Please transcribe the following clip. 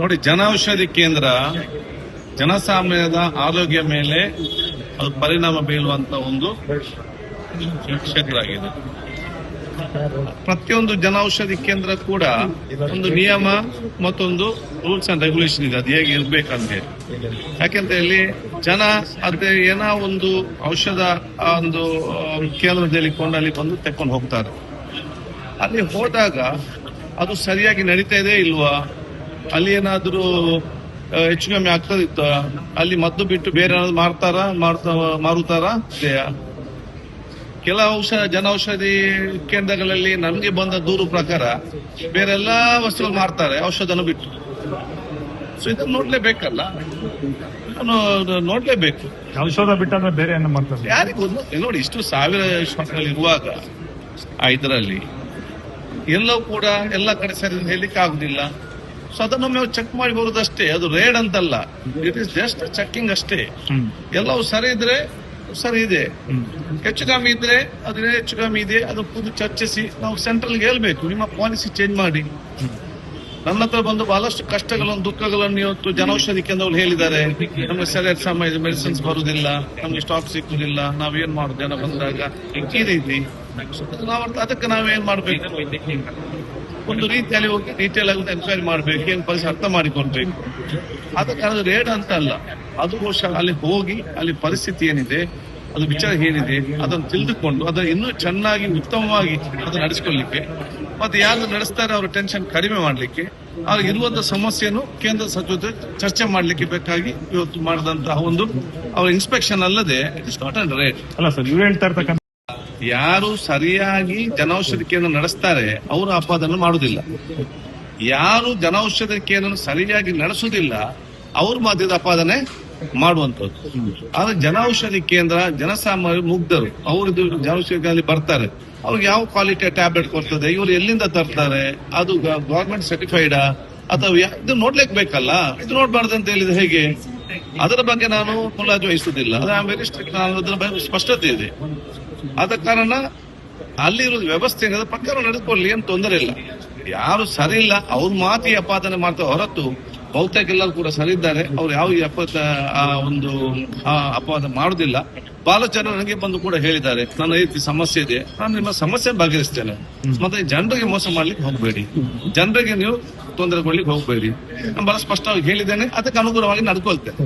ನೋಡಿ, ಜನೌಷಧಿ ಕೇಂದ್ರ ಜನಸಾಮಾನ್ಯದ ಆರೋಗ್ಯ ಮೇಲೆ ಅದು ಪರಿಣಾಮ ಬೀಳುವಂತ ಒಂದು ಕ್ಷೇತ್ರ ಆಗಿದೆ. ಪ್ರತಿಯೊಂದು ಜನೌಷಧಿ ಕೇಂದ್ರ ಕೂಡ ಒಂದು ನಿಯಮ ಮತ್ತೊಂದು ರೂಲ್ಸ್ ಅಂಡ್ ರೆಗ್ಯುಲೇಷನ್ ಇದೆ, ಅದು ಹೇಗೆ ಇರ್ಬೇಕಂತ ಹೇಳಿ. ಯಾಕೆಂತ ಹೇಳಿ ಜನ ಅದೇ ಏನೋ ಒಂದು ಔಷಧ ಒಂದು ಕೇಂದ್ರದಲ್ಲಿ ಕೊಂಡಲ್ಲಿ ಬಂದು ತೆಕ್ಕೊಂಡು ಹೋಗ್ತಾರೆ. ಅಲ್ಲಿ ಹೋದಾಗ ಅದು ಸರಿಯಾಗಿ ನಡೀತಾ ಇದೆ ಇಲ್ವಾ, ಅಲ್ಲಿ ಏನಾದ್ರೂ ಹೆಚ್ಚು ಕಮ್ಮಿ ಆಗ್ತದಿತ್ತ, ಅಲ್ಲಿ ಮದ್ದು ಬಿಟ್ಟು ಬೇರೆ ಏನಾದ್ರು ಮಾರುತ್ತಾರಾ ಇದೆಯಾ? ಕೆಲವು ಜನೌಷಧಿ ಕೇಂದ್ರಗಳಲ್ಲಿ ನಮಗೆ ಬಂದ ದೂರು ಪ್ರಕಾರ ಬೇರೆ ಎಲ್ಲಾ ವಸ್ತುಗಳು ಮಾರ್ತಾರೆ ಔಷಧನ ಬಿಟ್ಟು. ಸೊ ಇದನ್ನು ನೋಡ್ಲೇಬೇಕಲ್ಲ, ನೋಡ್ಲೇಬೇಕು. ಔಷಧ ಬಿಟ್ಟಂದ್ರೆ ಬೇರೆ ಏನು ಮಾಡ್ತಾರೆ ಯಾರಿಗೂ ನೋಡಿ, ಇಷ್ಟು ಸಾವಿರ ಇರುವಾಗ ಇದರಲ್ಲಿ ಎಲ್ಲವೂ ಕೂಡ ಎಲ್ಲ ಕಡೆ ಸರಿ ಹೇಳಲಿಕ್ಕೆ ಆಗುದಿಲ್ಲ. ಸೊ ಅದನ್ನೊಮ್ಮೆ ಚೆಕ್ ಮಾಡಿ ಬರುದಷ್ಟೇ, ಅದು ರೇಡ್ ಅಂತಲ್ಲ, ಇಟ್ ಇಸ್ ಜಸ್ಟ್ ಚೆಕಿಂಗ್ ಅಷ್ಟೇ. ಎಲ್ಲವೂ ಸರಿ ಇದ್ರೆ ಸರಿ ಇದೆ, ಹೆಚ್ಚು ಕಮ್ಮಿ ಇದ್ರೆ ಅದೇ ಹೆಚ್ಚು ಕಮ್ಮಿ ಇದೆ, ಅದು ಖುದ್ದು ಚರ್ಚಿಸಿ ನಾವು ಸೆಂಟ್ರಲ್ಗೆ ಹೇಳ್ಬೇಕು, ನಿಮ್ಮ ಪಾಲಿಸಿ ಚೇಂಜ್ ಮಾಡಿ. ನನ್ನ ಹತ್ರ ಬಂದು ಬಹಳಷ್ಟು ಕಷ್ಟಗಳನ್ನು ದುಃಖಗಳನ್ನು ಇವತ್ತು ಜನೌಷಧಿ ಕೇಂದ್ರಗಳು ಹೇಳಿದ್ದಾರೆ, ನಮಗೆ ಸರಿಯಾದ ಸಮಯ ಮೆಡಿಸಿನ್ಸ್ ಬರುದಿಲ್ಲ, ನಮ್ಗೆ ಸ್ಟಾಕ್ ಸಿಕ್ಕುದಿಲ್ಲ, ನಾವೇನ್ ಮಾಡುದು ಜನ ಬಂದಾಗ ಈ ರೀತಿ. ಅದಕ್ಕೆ ನಾವೇನ್ ಮಾಡ್ಬೇಕು, ಒಂದು ರೀತಿಯಲ್ಲಿ ಹೋಗಿ ಡೀಟೇಲ್ ಆಗಿ ಎನ್ಕ್ವೈರಿ ಮಾಡ್ಬೇಕು, ಏನ್ ಪರಿಸ್ಥಿತಿ ಅರ್ಥ ಮಾಡಿಕೊಳ್ಬೇಕು. ಅದಕ್ಕೆ ಅದು ರೇಡ್ ಅಂತ ಅಲ್ಲ, ಅದು ಬಹುಶಃ ಅಲ್ಲಿ ಹೋಗಿ ಅಲ್ಲಿ ಪರಿಸ್ಥಿತಿ ಏನಿದೆ, ಅದು ವಿಚಾರ ಏನಿದೆ ಅದನ್ನು ತಿಳಿದುಕೊಂಡು ಅದನ್ನು ಇನ್ನೂ ಚೆನ್ನಾಗಿ ಉತ್ತಮವಾಗಿ ಅದನ್ನು ನಡೆಸಿಕೊಳ್ಳಿಕ್ಕೆ, ಮತ್ತೆ ಯಾರು ನಡೆಸ್ತಾರೆ ಅವರ ಟೆನ್ಷನ್ ಕಡಿಮೆ ಮಾಡ್ಲಿಕ್ಕೆ, ಅವ್ರಿಗೆ ಇರುವಂತಹ ಸಮಸ್ಯೆಯನ್ನು ಕೇಂದ್ರ ಸಚಿವ ಚರ್ಚೆ ಮಾಡ್ಲಿಕ್ಕೆ ಬೇಕಾಗಿ ಇವತ್ತು ಮಾಡಿದಂತಹ ಒಂದು ಅವರ ಇನ್ಸ್ಪೆಕ್ಷನ್ ಅಲ್ಲದೆ it is not and rate ಅಲ್ಲ ಸರ್. ಇವ್ರು ಹೇಳ್ತಾ ಇರ್ತಕ್ಕಂಥ ಯಾರು ಸರಿಯಾಗಿ ಜನೌಷಧಿ ಕೇಂದ್ರ ನಡೆಸ್ತಾರೆ ಅವರು ಅಪವಾದನ ಮಾಡುವುದಿಲ್ಲ, ಯಾರು ಜನೌಷಧಿ ಕೇಂದ್ರ ಸರಿಯಾಗಿ ನಡೆಸುವುದಿಲ್ಲ ಅವ್ರ ಮಧ್ಯದ ಅಪಾದನೆ ಮಾಡುವಂತದ್ದು. ಆದ್ರೆ ಜನೌಷಧಿ ಕೇಂದ್ರ ಜನಸಾಮಾನ್ಯ ಮುಗ್ಧರು, ಅವರು ಜನೌಷಧಿ ಕೇಂದ್ರದಲ್ಲಿ ಬರ್ತಾರೆ, ಅವ್ರಿಗೆ ಯಾವ ಕ್ವಾಲಿಟಿಯ ಟ್ಯಾಬ್ಲೆಟ್ ಕೊಡ್ತದೆ, ಇವರು ಎಲ್ಲಿಂದ ತರ್ತಾರೆ, ಅದು ಗವರ್ಮೆಂಟ್ ಸರ್ಟಿಫೈಡಾ ಅಥವಾ ಇದು ನೋಡ್ಲಿಕ್ಕೆ ಬೇಕಲ್ಲ. ಇದು ನೋಡ್ಬಾರ್ದು ಅಂತ ಹೇಳಿದ್ರೆ ಹೇಗೆ? ಅದರ ಬಗ್ಗೆ ನಾನು ಮುಲಾಜು ವಹಿಸುವುದಿಲ್ಲ, ವೆರಿ ಸ್ಟ್ರಿಕ್ಟ್, ಅದರ ಬಗ್ಗೆ ಸ್ಪಷ್ಟತೆ ಇದೆ. ಆದ ಕಾರಣ ಅಲ್ಲಿರೋ ವ್ಯವಸ್ಥೆ ಏನಾದ್ರು ಪ್ರಕಾರ ನಡೆದುಕೊಳ್ಳಿ, ಏನು ತೊಂದರೆ ಇಲ್ಲ. ಯಾರು ಸರಿ ಇಲ್ಲ ಅವ್ರ ಮಾತಿ ಅಪಾದನೆ ಮಾಡ್ತಾರೆ ಹೊರತು ಬಹುತೇಕ ಎಲ್ಲರೂ ಕೂಡ ಸರಿ ಇದ್ದಾರೆ, ಅವ್ರು ಯಾವ ಒಂದು ಅಪವಾದ ಮಾಡುದಿಲ್ಲ. ಬಹಳ ಜನ ನನಗೆ ಬಂದು ಕೂಡ ಹೇಳಿದ್ದಾರೆ, ನನ್ನ ರೀತಿ ಸಮಸ್ಯೆ ಇದೆ, ನಾನು ನಿಮ್ಮ ಸಮಸ್ಯೆ ಬಗೆಹರಿಸ್ತೇನೆ, ಮತ್ತೆ ಜನರಿಗೆ ಮೋಸ ಮಾಡ್ಲಿಕ್ಕೆ ಹೋಗಬೇಡಿ, ಜನರಿಗೆ ನೀವು ತೊಂದರೆ ಕೊಡ್ಲಿಕ್ಕೆ ಹೋಗಬೇಡಿ, ನಾನು ಬಹಳ ಸ್ಪಷ್ಟವಾಗಿ ಹೇಳಿದ್ದೇನೆ, ಅದಕ್ಕೆ ಅನುಗುಣವಾಗಿ ನಡ್ಕೊಳ್ತೇನೆ.